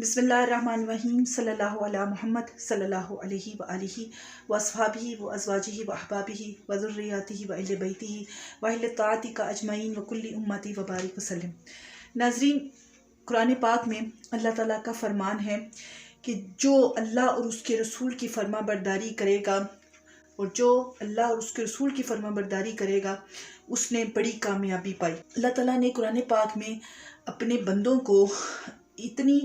बिस्मिल्लाहिर्रहमानिर्रहीम सल्लल्लाहु अला मुहम्मद सल्लल्लाहु अलैहि व आलिहि व अस्हाबिहि व अज़वाजिहि व अहबाबिहि व ज़ुर्रिय्यतिहि व अहले बैतिहि व अहले ताअति का अजमईन व कुल्ली उम्मती व बारिक वसल्लम। नाज़रीन, कुरान पाक में अल्लाह ताला का फरमान है कि जो अल्लाह और उसके रसूल की फरमाबरदारी करेगा और जो अल्लाह और उसके रसूल की फरमाबरदारी करेगा उसने बड़ी कामयाबी पाई। अल्लाह ताला ने कुरान पाक में अपने बंदों को इतनी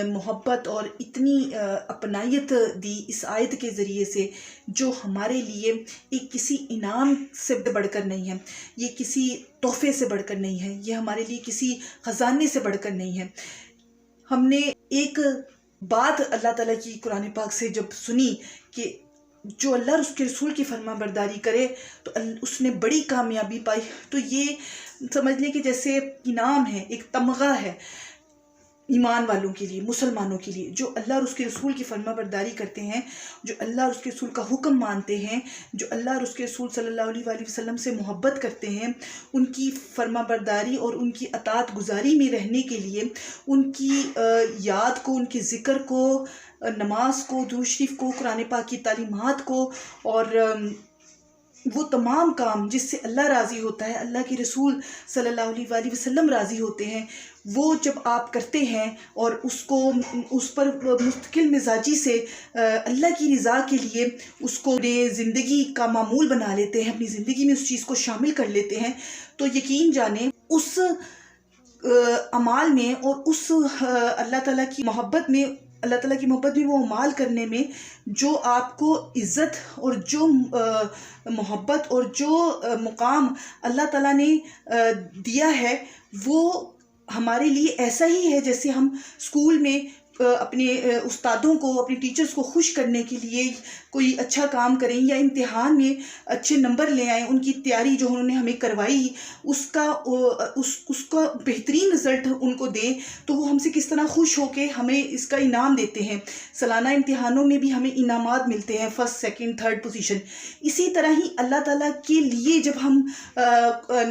मोहब्बत और इतनी अपनायत दी इस आयत के ज़रिए से, जो हमारे लिए एक किसी इनाम से बढ़कर नहीं है, ये किसी तोहफे से बढ़कर नहीं है, ये हमारे लिए किसी ख़जाने से बढ़कर नहीं है। हमने एक बात अल्लाह ताला की कुरान पाक से जब सुनी कि जो अल्लाह और उसके रसूल की फरमाबरदारी करे तो उसने बड़ी कामयाबी पाई, तो ये समझ लें कि जैसे इनाम है, एक तमगा है ईमान वालों के लिए, मुसलमानों के लिए, जो अल्लाह और उसके रसूल की फरमाबरदारी करते हैं, जो अल्लाह और उसके रसूल का हुक्म मानते हैं, जो अल्लाह और उसके रसूल सल्लल्लाहु अलैहि वसल्लम से मोहब्बत करते हैं, उनकी फरमाबरदारी और उनकी अतात गुजारी में रहने के लिए उनकी याद को, उनके ज़िक्र को, नमाज को, दुरूद शरीफ को, कुरान पाक की तालीमात को और वो तमाम काम जिससे अल्लाह राज़ी होता है, अल्लाह के रसूल सल्लल्लाहु अलैहि वसल्लम राज़ी होते हैं, वो जब आप करते हैं और उसको उस पर मुस्तकिल मिजाजी से अल्लाह की रज़ा के लिए उसको ज़िंदगी का मामूल बना लेते हैं, अपनी ज़िंदगी में उस चीज़ को शामिल कर लेते हैं, तो यकीन जाने उस अमाल में और उस अल्लाह ताला की मोहब्बत में, अल्लाह ताला की मोहब्बत में वो अमाल करने में जो आपको इज़्ज़त और जो मोहब्बत और जो मुकाम अल्लाह ताला ने दिया है, वो हमारे लिए ऐसा ही है जैसे हम स्कूल में अपने उस्तादों को, अपने टीचर्स को खुश करने के लिए कोई अच्छा काम करें या इम्तिहान में अच्छे नंबर ले आएँ, उनकी तैयारी जो उन्होंने हमें करवाई उसका बेहतरीन रिज़ल्ट उनको दें, तो वो हमसे किस तरह खुश होके हमें इसका इनाम देते हैं। सालाना इम्तिहानों में भी हमें इनामात मिलते हैं, फर्स्ट, सेकंड, थर्ड पोजीशन। इसी तरह ही अल्लाह ताला के लिए जब हम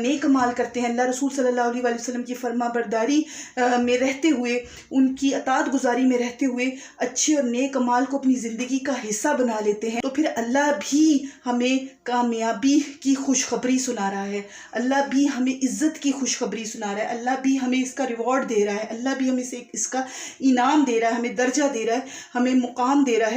नेक अमाल करते हैं, अल्लाह रसूल सल्लल्लाहु अलैहि वसल्लम की फरमाबरदारी में रहते हुए, उनकी अतात गुजारी में रहते हुए अच्छे और नेक अमाल को अपनी ज़िंदगी का हिस्सा बना लेते हैं, तो फिर अल्लाह भी हमें कामयाबी की खुशखबरी सुना रहा है, अल्लाह भी हमें इज़्ज़त की खुशखबरी सुना रहा है, अल्लाह भी हमें इसका रिवॉर्ड दे रहा है, अल्लाह भी हमें इसका इनाम दे रहा है, हमें दर्जा दे रहा है, हमें मुकाम दे रहा है।